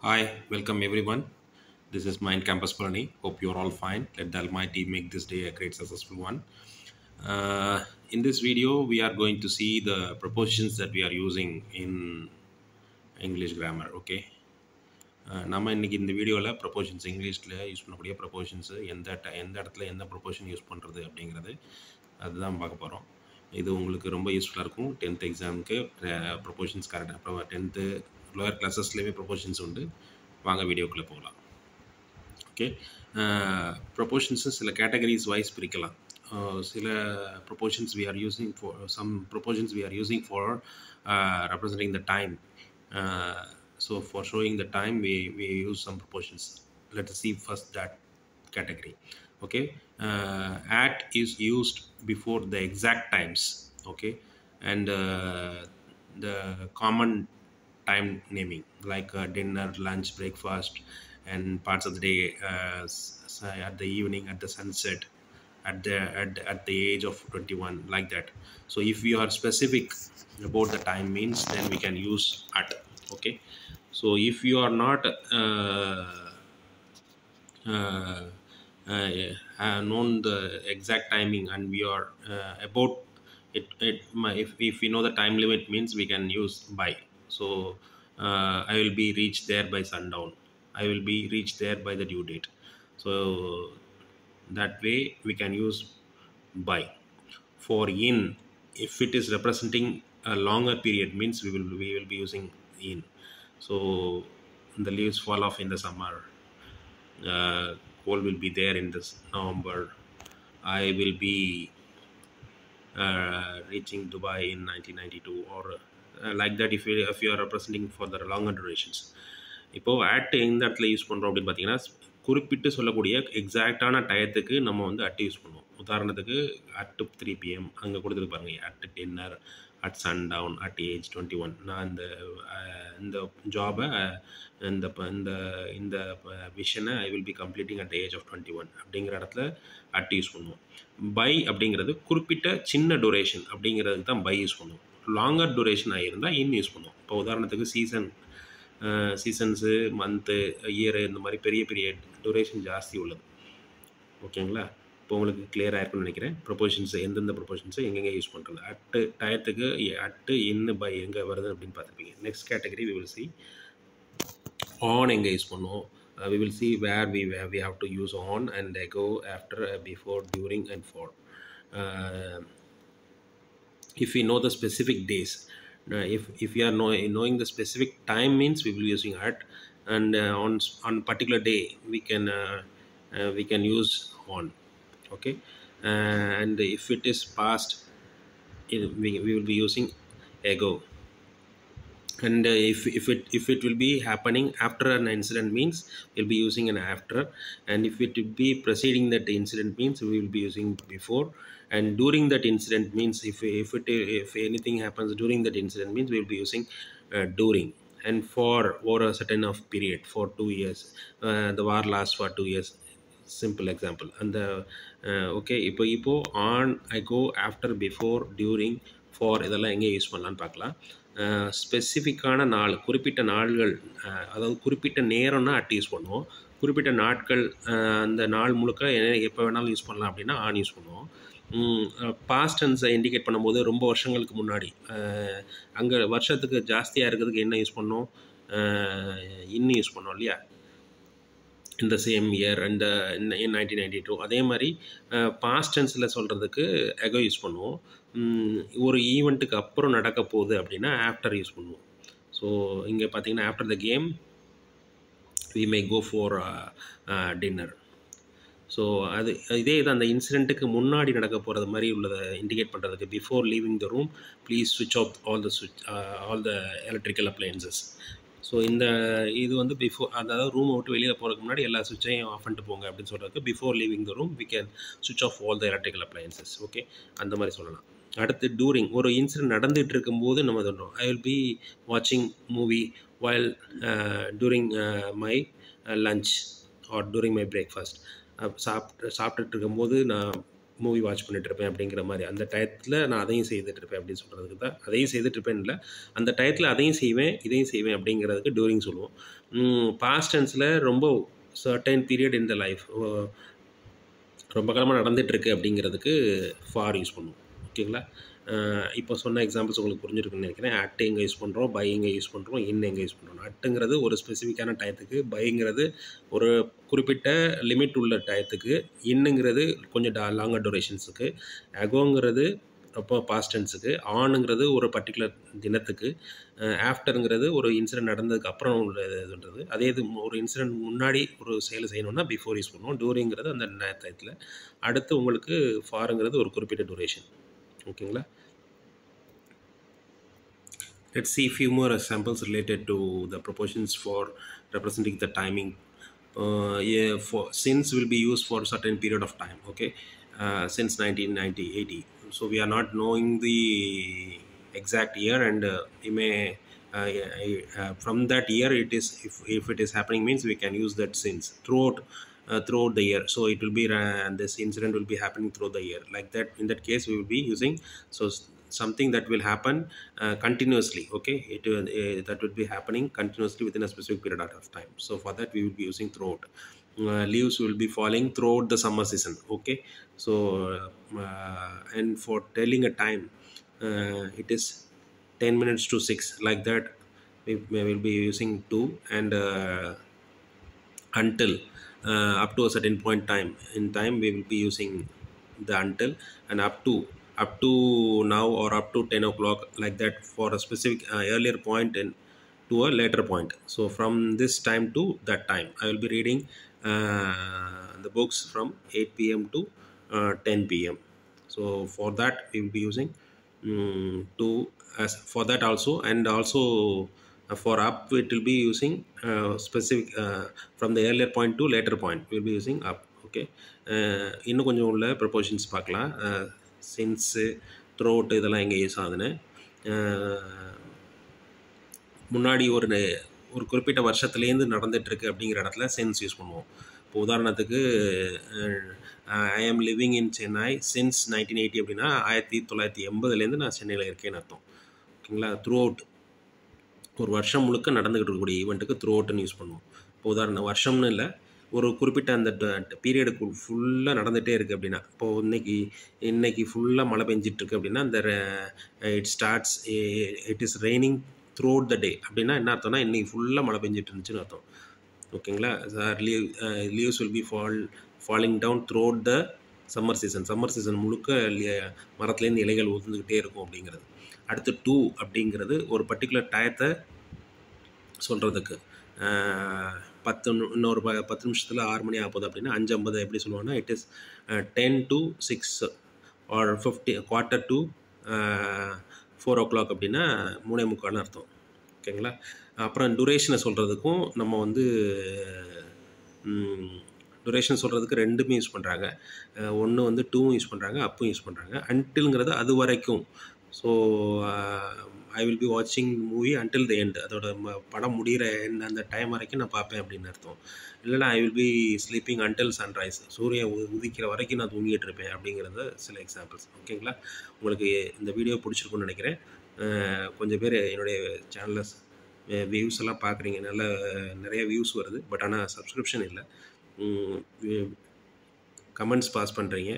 Hi, welcome everyone. This is Mind Campus Purani. Hope you're all fine. Let the Almighty make this day a great successful one. In this video, we are going to see the prepositions that we are using in English grammar. Okay. நம்ம இன்னைக்கு இந்த வீடியோவில் proportions இங்கிலீஷில் use பண்ணக்கூடிய ப்ரொபோஷன்ஸு எந்த இடத்துல எந்த proportion use பண்ணுறது அப்படிங்கிறது அதுதான் பார்க்க போகிறோம். இது உங்களுக்கு ரொம்ப யூஸ்ஃபுல்லாக இருக்கும். 10th எக்ஸாமுக்கு ப்ரொபோஷன்ஸ் கரெக்டாக அப்புறம் 10th லோயர் கிளாஸஸ்லேயுமே ப்ரொபோஷன்ஸ் உண்டு. வாங்க வீடியோக்குள்ளே போகலாம். ஓகே, ப்ரொபோஷன்ஸு சில கேட்டகரிஸ் வைஸ் பிரிக்கலாம். சில proportions we are using for representing the time. So for showing the time, we use some proportions. Let us see first that category. Okay, at is used before the exact times. Okay, and the common time naming like dinner, lunch, breakfast, and parts of the day, at the evening, at the sunset, at the age of 21, like that. So if you are specific about the time means, then we can use at. Okay, so if you are not known the exact timing and we are about if we know the time limit means, we can use by. So I will be reached there by sundown, I will be reached there by the due date. So that way we can use by. For in, if it is representing a longer period means, we will be using in. So the leaves fall off in the summer, cold will be there in this November, I will be reaching Dubai in 1992, or like that. If you are representing for the longer durations. இப்போது at எந்த இடத்துல use பண்ணுறோம் அப்படின்னு பார்த்தீங்கன்னா, குறிப்பிட்டு சொல்லக்கூடிய எக்ஸாக்டான டயத்துக்கு நம்ம வந்து அட் யூஸ் பண்ணுவோம். உதாரணத்துக்கு அட் 3 PM அங்கே கொடுத்துட்டு பாருங்கள், at dinner, at sundown, at age 21. நான் இந்த ஜாபை இந்த இந்த இந்த விஷனை I will be completing at age of 21 அப்படிங்கிற இடத்துல அட் யூஸ் பண்ணுவோம். பை அப்படிங்கிறது குறிப்பிட்ட சின்ன டூரேஷன் அப்படிங்கிறதுக்கு தான் பை யூஸ் பண்ணுவோம். லாங்கர் டூரேஷன் ஆகியிருந்தால் இன் யூஸ் பண்ணுவோம். இப்போ உதாரணத்துக்கு சீசன்ஸு, மந்த்து, இயரு, இந்த மாதிரி பெரிய பெரிய டூரேஷன் ஜாஸ்தி உள்ளது. ஓகேங்களா? இப்போ உங்களுக்கு கிளியராக இருக்குன்னு நினைக்கிறேன். ப்ரொபோஷன்ஸு எந்தெந்த ப்ரொபோஷன்ஸு எங்கெங்கே யூஸ் பண்ணுறது. அட்டு டயத்துக்கு அட்டு இன்னு பை எங்கே வருது அப்படின்னு பார்த்துருப்பீங்க. Next category we will see on எங்கே யூஸ் பண்ணுவோம். we will see where we have to use on and ago, after, before, during, and for. If we know the specific days, if we are knowing the specific time means, we will be using at. And on particular day we can use on. Okay, and if it is past, we will be using ago. And if it will be happening after an incident means, we'll be using an after. And if it will be preceding that incident means, we will be using before. And during that incident means, if anything happens during that incident means, we will be using during. And for over a certain of period, for 2 years, the war lasts for 2 years, simple example. And the okay, இப்போ on, ago, after, before, during, for இதெல்லாம் எங்கே use பண்ணலான்னு பார்க்கலாம். ஸ்பெசிஃபிக்கான நாள், குறிப்பிட்ட நாள்கள், அதாவது குறிப்பிட்ட நேரம்னா அட் யூஸ் பண்ணுவோம். குறிப்பிட்ட நாட்கள், அந்த நாள் முழுக்க எப்போ வேணாலும் யூஸ் பண்ணலாம் அப்படின்னா ஆன் யூஸ் பண்ணுவோம். பாஸ்ட் டென்ஸை இண்டிகேட் பண்ணும்போது ரொம்ப வருஷங்களுக்கு முன்னாடி, அங்கே வருஷத்துக்கு ஜாஸ்தியாக இருக்கிறதுக்கு என்ன யூஸ் பண்ணோம், இன்னும் யூஸ் பண்ணோம் இல்லையா, இந்த சேம் இயர் அண்ட் இன் 1992. அதே மாதிரி பாஸ்ட் டென்ஸில் சொல்கிறதுக்கு எகோ யூஸ் பண்ணுவோம். ஒரு ஈவெண்ட்டுக்கு அப்புறம் நடக்க போகுது அப்படின்னா ஆஃப்டர் யூஸ் பண்ணுவோம். ஸோ இங்கே பார்த்தீங்கன்னா, after the game we may go for dinner. So இதே இது அந்த இன்சிடெண்ட்டுக்கு முன்னாடி நடக்க போகிறது மாதிரி உள்ளதை இண்டிகேட் பண்ணுறதுக்கு, before leaving the room please ஸ்விட்ச் off all the electrical appliances. So இது வந்து பிஃபோர், அதாவது ரூமை விட்டு வெளியில் போகிறதுக்கு முன்னாடி எல்லா சுவிட்சையும் ஆஃப் பண்ணிட்டு போங்க அப்படின்னு சொல்கிறதுக்கு, before leaving the room we can ஸ்விட்ச் off all the electrical appliances. Okay, அந்த மாதிரி சொல்லலாம். அடுத்து டூரிங், ஒரு இன்சிடென்ட் நடந்துகிட்டு இருக்கும்போது நம்ம சொல்கிறோம், ஐ வில் பி வாட்சிங் movie while during my lunch or during my breakfast. சாப்பிட்டுட்டு இருக்கும்போது நான் மூவி வாட்ச் பண்ணிட்டுருப்பேன் அப்படிங்கிற மாதிரி. அந்த டயத்தில் நான் அதையும் செய்துட்ருப்பேன் அப்படின்னு சொல்கிறதுக்கு தான். அதையும் செய்துட்ருப்பேன்னு இல்லை, அந்த டயத்தில் அதையும் செய்வேன் இதையும் செய்வேன் அப்படிங்கிறதுக்கு டூரிங் சொல்லுவோம். பாஸ்ட் டென்ஸில் ரொம்ப certain period in the life, ரொம்ப காலமாக நடந்துகிட்ருக்கு அப்படிங்கிறதுக்கு ஃபார் யூஸ் பண்ணுவோம். ஓகேங்களா? இப்போ சொன்ன எக்ஸாம்பிள்ஸ் உங்களுக்கு புரிஞ்சிருக்குன்னு நினைக்கிறேன். அட் எங்கே யூஸ் பண்ணுறோம், பை எங்கே யூஸ் பண்ணுறோம், இன் எங்கே யூஸ் பண்ணுறோம். அட்டுங்கிறது ஒரு ஸ்பெசிஃபிக்கான டயத்துக்கு, பைங்கிறது ஒரு குறிப்பிட்ட லிமிட் உள்ள டயத்துக்கு, இன்னுங்கிறது கொஞ்சம் லாங்கர் டூரேஷன்ஸுக்கு, அகோங்கிறது அப்போ பாஸ்ட் டென்ஸுக்கு, ஆனுங்கிறது ஒரு பர்டிகுலர் தினத்துக்கு, ஆஃப்டருங்கிறது ஒரு இன்சிடென்ட் நடந்ததுக்கு அப்புறம் உள்ள இதுன்றது. அதே இது ஒரு இன்சிடென்ட் முன்னாடி ஒரு செயலை செய்யணும்னா பிஃபோர் யூஸ் பண்ணுவோம். டூரிங்கிறது அந்த டயத்தில். அடுத்து உங்களுக்கு ஃபாருங்கிறது ஒரு குறிப்பிட்ட டூரேஷன். ஓகேங்களா? Let's see a few more examples related to the proportions for representing the timing. Yeah, for since will be used for a certain period of time. Okay, since 1990 80. So we are not knowing the exact year, and we may from that year it is, if it is happening means we can use that since throughout the year. So it will be this incident will be happening throughout the year, like that. In that case we will be using something that will happen continuously. Okay, that will be happening continuously within a specific period of time. So for that we will be using throughout. Leaves will be falling throughout the summer season. Okay, so and for telling a time, it is 10 minutes to 6, like that. We will be using to, and until up to a certain point time in time we will be using the until, and up to now, or up to 10 o'clock, like that, for a specific earlier point and to a later point. So from this time to that time I will be reading the books from 8 p.m. to 10 p.m. So for that we will be using to, as for that also. And also for up it will be using specific from the earlier point to later point we will be using up. Okay, இன்னும் கொஞ்சம் உள்ள proportions பார்க்கலாம். Since, throat, இதெல்லாம் எங்கே use ஆகுதுன்னு. முன்னாடி ஒரு குறிப்பிட்ட வருஷத்துலேருந்து நடந்துகிட்ருக்கு அப்படிங்கிற இடத்துல சென்ஸ் யூஸ் பண்ணுவோம். இப்போ உதாரணத்துக்கு ஐ ஆம் லிவிங் இன் சென்னை சின்ஸ் 1980 அப்படின்னா 1980 நான் சென்னையில் இருக்கேன்னு அர்த்தம். ஓகேங்களா? த்ரூ அவுட், ஒரு வருஷம் முழுக்க நடந்துக்கிட்டு இருக்கக்கூடிய ஈவெண்ட்டுக்கு த்ரூ அவுட்னு யூஸ் பண்ணுவோம். இப்போ உதாரணம் வருஷம்னு இல்லை, ஒரு குறிப்பிட்ட அந்த பீரியடுக்கு ஃபுல்லாக நடந்துகிட்டே இருக்குது அப்படின்னா, இப்போது இன்னைக்கு ஃபுல்லாக மழை பெஞ்சிட்ருக்கு அப்படின்னா, அந்த it is raining throughout the day அப்படின்னா என்ன அர்த்தம்னா, இன்றைக்கி ஃபுல்லாக மழை பெஞ்சிட்டு இருந்துச்சுன்னு அர்த்தம். ஓகேங்களா? Leaves will be falling down throughout the summer season முழுக்க மரத்துலேருந்து இலைகள் உதிர்ந்துக்கிட்டே இருக்கும் அப்படிங்கிறது. அடுத்து டூ அப்படிங்கிறது ஒரு பர்டிகுலர் டயத்தை சொல்கிறதுக்கு. இன்னொரு 10 நிமிஷத்தில் 6 மணி ஆகுது அப்படின்னா 5:50 எப்படி சொல்லுவாங்கன்னா, it is 10 to 6 or 50 to 4 o'clock அப்படின்னா 3:45 அர்த்தம். ஓகேங்களா? அப்புறம் டுரேஷனை சொல்கிறதுக்கும் நம்ம வந்து டுரேஷன் சொல்கிறதுக்கு ரெண்டுமே யூஸ் பண்ணுறாங்க. ஒன்று வந்து டூவும் யூஸ் பண்ணுறாங்க, அப்பும் யூஸ் பண்ணுறாங்க. அன்டில்ங்கிறது அது வரைக்கும். ஸோ ஐ வில் பி வாட்சிங் மூவி அன்டில் த எண்ட், அதோட படம் முடிகிற அந்த டைம் வரைக்கும் நான் பார்ப்பேன் அப்படின்னு அர்த்தம். இல்லைனா ஐ will B sleeping until sunrise, சூரியன் உதிக்கிற வரைக்கும் நான் தூங்கிட்டு இருப்பேன் அப்படிங்கிறது சில எக்ஸாம்பிள்ஸ். ஓகேங்களா? உங்களுக்கு இந்த வீடியோ பிடிச்சிருக்குன்னு நினைக்கிறேன். கொஞ்சம் பேர் என்னுடைய சேனலில் வியூஸ் எல்லாம் பார்க்குறீங்க, நிறைய வியூஸ் வருது, பட் ஆனால் சப்ஸ்கிரிப்ஷன் இல்லை. கமெண்ட்ஸ் பாஸ் பண்ணுறீங்க.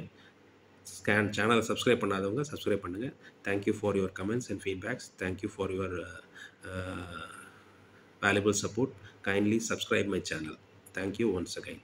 சேனலை சப்ஸ்கிரைப் பண்ணாதவங்க சப்ஸ்கிரைப் பண்ணுங்கள். Thank you for your comments and feedbacks. Thank you for your valuable support. Kindly subscribe my channel. Thank you once again.